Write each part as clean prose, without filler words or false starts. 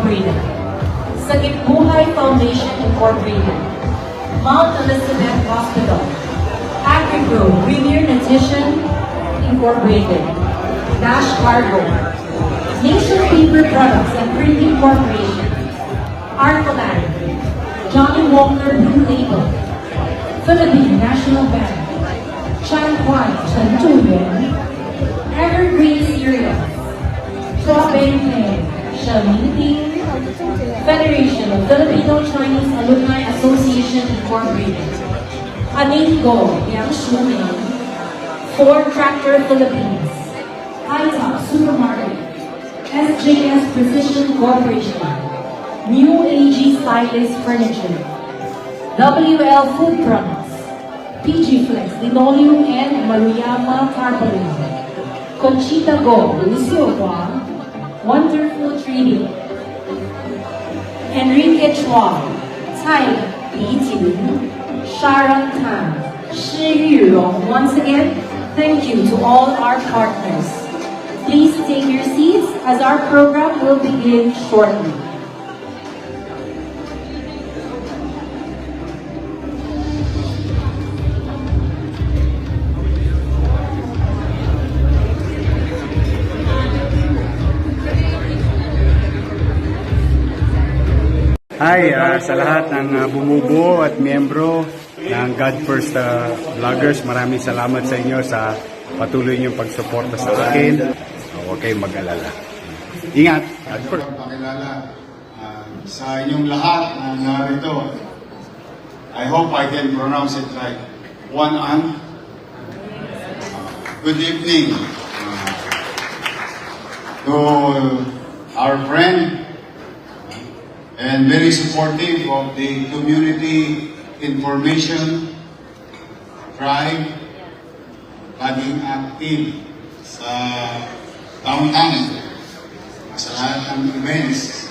Incorporated, Sagip Buhay Foundation Incorporated, Mount Elizabeth Hospital, AgriPro Premier Nutrition Incorporated, Dash Cargo, Nation Paper Products and Printing Corporation, Arcoland, Johnny Walker Blue Label, Philippine National Bank, Chan Huan Chen Zhuyuan, Evergreen Cereals, Chua Beng Peng, Shen Mingping, Federation of Filipino Chinese Alumni Association Incorporated, Aningo Yang Shuming, Ford Tractor Philippines, High-Top Supermarket, SJS Precision Corporation, New AG Stylist Furniture, WL Food Products, PG Flex Linoleum and Maruyama Tarpaulin, Conchita Go, Lucio Huang, Wonderful Trading, Enrique Chua, Cai Bijin, Sharon Tan, Shi Yurong. Once again, thank you to all our partners. Please take your seats as our program will begin shortly. Hi sa lahat ng bumubuo at miyembro ng God First Vloggers. Maraming salamat sa inyo sa patuloy niyong pagsuporta sa akin. Huwag kayong mag-alala. Ingat! God First! Pakilala sa inyong lahat na narito. I hope I can pronounce it right. One An. Good evening to our friend and very supportive of the community information tribe, laging active sa downtown, sa lahat ng events.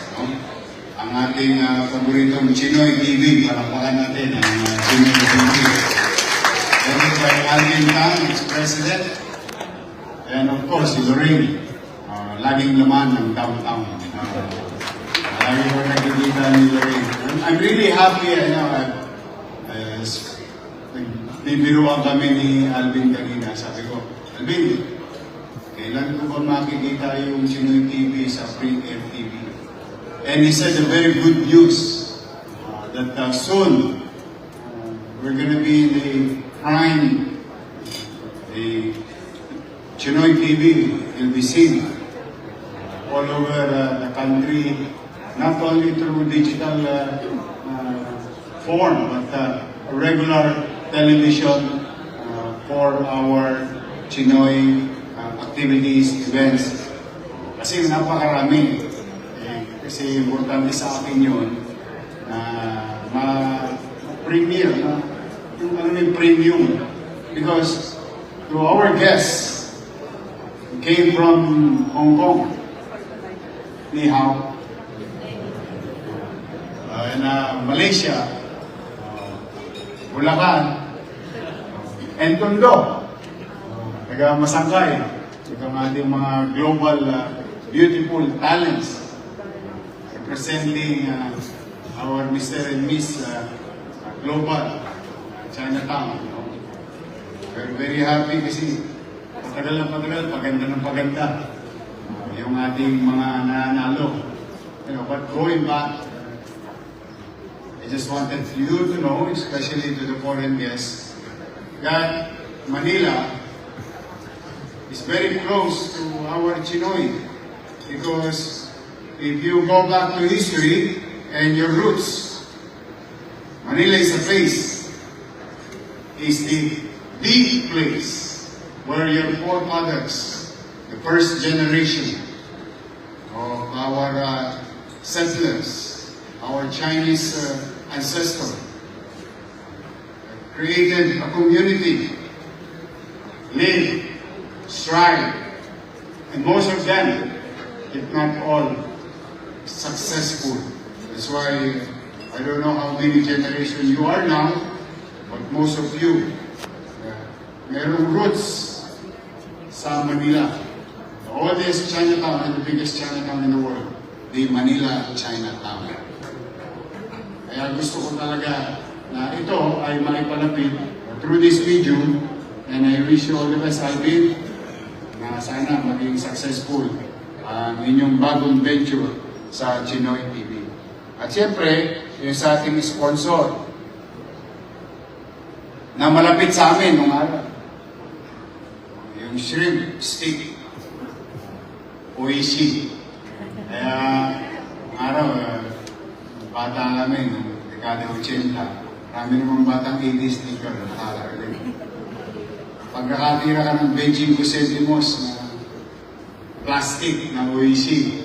Ang ating paboritong Chinoy TV, palakpakan natin ang Chinoy TV. Headed by Alvin Tang, ex-president, and of course, si Lorraine, laging laman ng downtown. Lagi ko nakikita ni Lorraine. I'm really happy, nagbibiruan kami ni Alvin kanina. Sabi ko, Alvin, kailan ko ba makikita yung Chinoy TV sa Free FTV? And he said a very good news that soon we're going to be in the prime, the Chinoy TV will be seen all over the country, not only through digital form, but regular television for our Chinoy activities, events. Kasi napakarami. Kasi importante sa akin yun na ma-premiere, yung premium. Because to our guests who came from Hong Kong, ni Hao, Malaysia, Bulacan, and Tondo, taga Masangkay, itong ating mga global beautiful talents representing our Mr. and Miss Global Chinatown. We're very happy kasi patagal ng patagal, paganda ng paganda yung ating mga nanalo. But going back, I just wanted you to know, especially to the foreign guests, that Manila is very close to our Chinoy. Because if you go back to history and your roots, Manila is a place, is the place where your forefathers, the first generation of our settlers, our Chinese ancestors, created a community, live, strive, and most of them, if not all, successful. That's why I don't know how many generations you are now, but most of you, merong roots sa Manila. The oldest Chinatown and the biggest Chinatown in the world. the Manila Chinatown. Kaya gusto ko talaga na ito ay maipalapit through this video, and I wish you all the best, Alvin, na sana maging successful ang inyong bagong venture sa Chinoy TV. At siyempre, yung sa ating sponsor na malapit sa amin nung araw, yung shrimp stick, Oishi. Kaya, nung araw, bata kami, nung dekada 80, marami namang batang 80s sticker, nakakala rin. Pagkakatira ka ng 25 centimos na plastic na Oishi,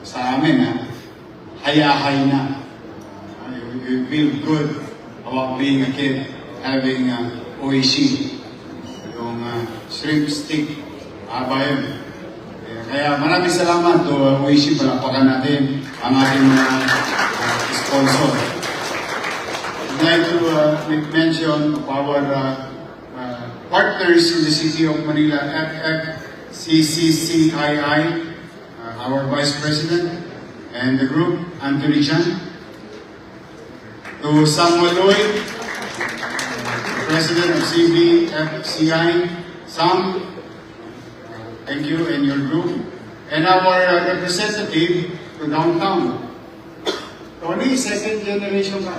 sa amin, hayahay na. You feel good about being a kid, having Oishi, yung shrimp stick, aba yun. Kaya maraming salamat to Oishi, palakpakan natin ang ating sponsor. I'd like to make mention of our partners in the City of Manila, FFCCCII, our Vice President, and the group, Anthony Chan. To Samuel Lloyd, President of CBFCI, Sam, thank you and your group. And our representative to downtown, Tony, second generation pa.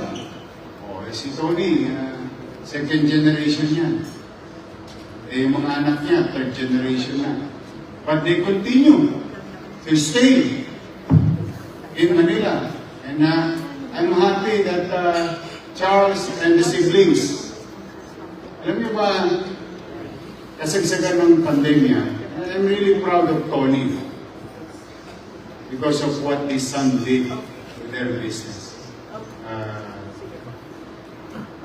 Si Tony, second generation yan. Yung mga anak niya, third generation na. But they continue to stay in Manila. And I'm happy that Charles and the siblings, alam niyo ba, kasagsagan ng pandemya, I'm really proud of Tony because of what his son did to their business.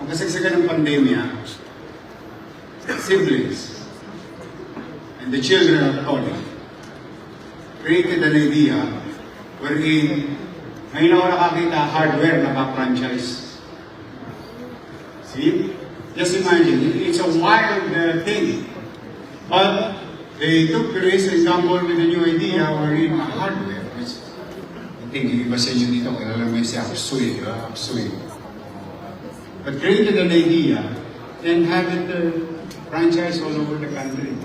Ang kasagsagan ng pandemya, siblings and the children of Tony created an idea wherein ngayon ako nakakita hardware na franchise. See? Just imagine, it's a wild thing. But they took the risk and gambled with a new idea wherein hardware, which I think yung iba sa inyo dito, kilala mo yung si Apsuy. But created an idea and have it franchise all over the country.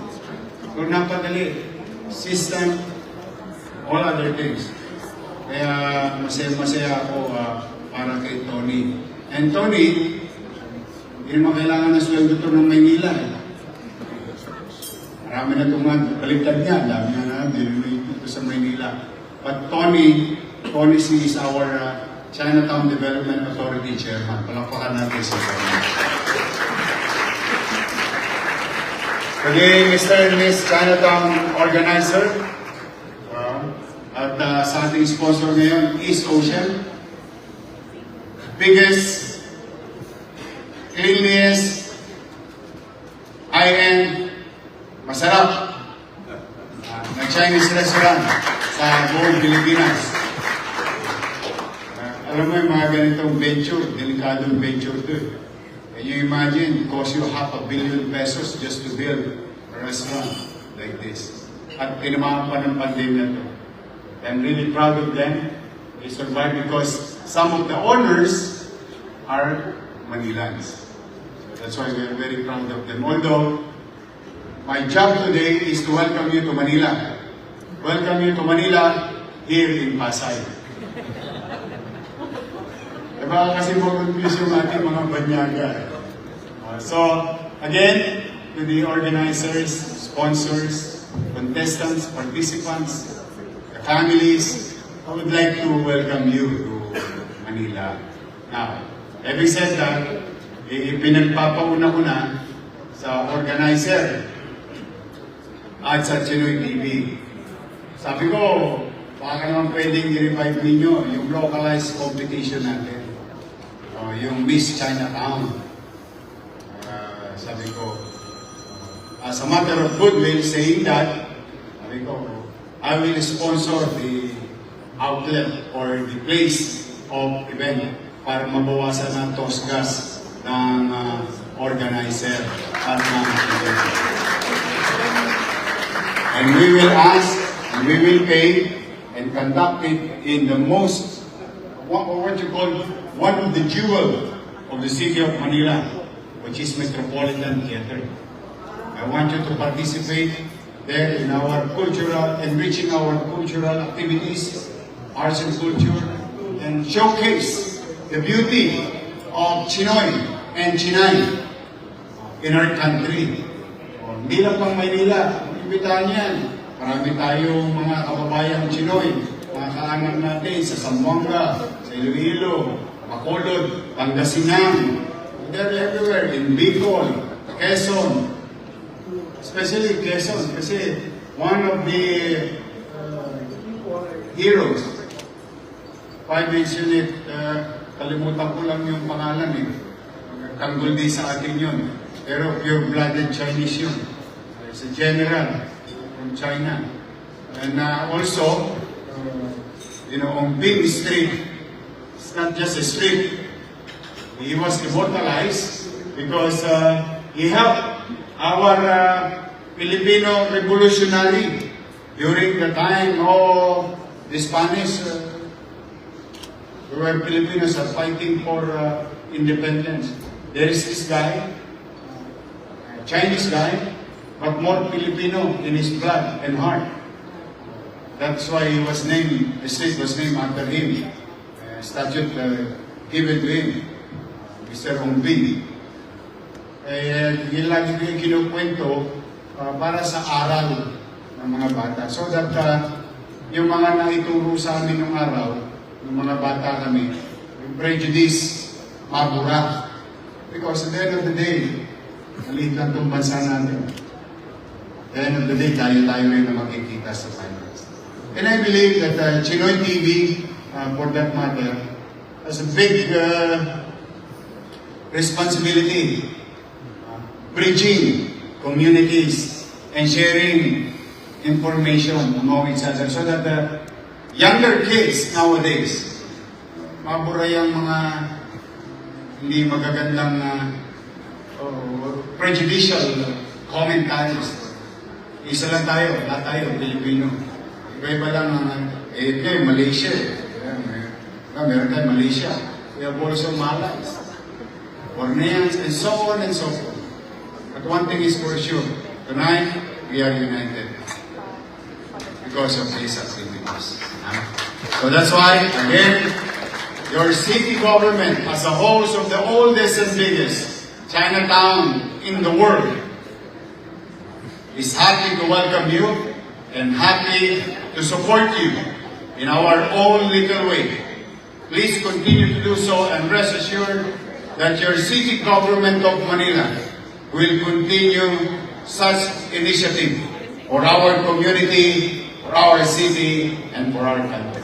Kung napadali, system, all other things. Kaya masaya ako para kay Tony. And Tony, hindi naman kailangan na sweldo ito ng Maynila. Marami na itong baliktad niya. Dami na dito sa Maynila. But Tony is our Chinatown Development Authority Chairman. Palakpakan natin sa Tony. Again, Mr. and Ms. Chinatown Organizer, at sa ating sponsor ngayon, East Ocean. Biggest, cleanliest, high-end, masarap na Chinese restaurant sa buong Pilipinas. Alam mo yung mga ganitong venture, delikadong venture to. Can you imagine, it cost you $500 million pesos just to build a restaurant like this. At tinamaan pa ng pandemya to. I'm really proud of them. They survived because some of the owners are Manilans. So that's why we're very proud of them. Although, my job today is to welcome you to Manila. Welcome you to Manila here in Pasay. Diba kasi mag-confuse yung ating mga banyaga. So, again, to the organizers, sponsors, contestants, participants, families, I would like to welcome you to Manila. Now, having said that, pinagpapauna ko na sa organizer at sa Chinoy TV. Sabi ko, baka naman pwedeng i-revive ninyo yung localized competition natin. Yung Miss Chinatown. Sabi ko, as a matter of goodwill, saying that, sabi ko, I will sponsor the outlet or the place of event para mabawasan ang tosgas ng organizer at ng event. And we will ask, and we will pay and conducted in the most, what you call, one of the jewel of the city of Manila, which is Metropolitan Theater. I want you to participate there in our cultural, enriching our cultural activities, arts and culture, and showcase the beauty of Chinoy and Chinay in our country. Hindi lang pang Maynila, imbitahan yan. Marami tayong mga kababayang Chinoy, mga kaanak natin sa Zamboanga, sa Iloilo, Bacolod, Pangasinan. They're everywhere, in Bicol, Quezon, especially Quezon, kasi one of the heroes, if I mention it, kalimutan ko lang yung pangalan eh. Tanggol din sa atin yun. Pero pure-blooded Chinese yun. It's a general from China. And also, on Ping Street, it's not just a street. He was immortalized because he helped our Filipino revolutionary during the time of the Spanish. Where Filipinos are fighting for independence. There is this guy, Chinese guy, but more Filipino in his blood and heart. That's why he was named, the street was named after him. Statue given to him, Mr. Ongbi. Yun lagi ko yung kinukwento para sa aral ng mga bata. So that yung mga naituro sa amin ng araw, ng mga bata kami, yung prejudice, mabura. Because at the end of the day, maliit lang itong bansa natin. At the end of the day, tayo-tayo rin na makikita sa finance. And I believe that Chinoy TV, for that matter, has a big responsibility bridging communities and sharing information among each other so that the younger kids nowadays, mabura yung mga hindi magagandang prejudicial commentaries. Isa lang tayo, lahat tayo, Pilipino. Iba-iba lang kayo, Malaysia. Meron tayo Malaysia. We have also Malays, Borneans, and so on and so forth. But one thing is for sure, tonight, we are united because of these activities. So that's why, again, your city government as a host of the oldest and biggest Chinatown in the world is happy to welcome you and happy to support you in our own little way. Please continue to do so and rest assured that your city government of Manila will continue such initiative for our community, for our city, and for our country.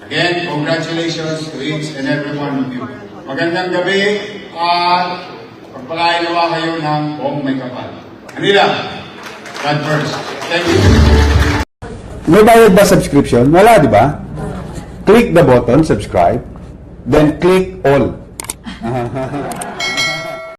Again, congratulations to each and every one of you. Magandang gabi at pagpalain nawa kayo ng buong may kapal. Manila, God first. Thank you. May bayad ba subscription? Wala, di ba? Click the button, subscribe, then click all.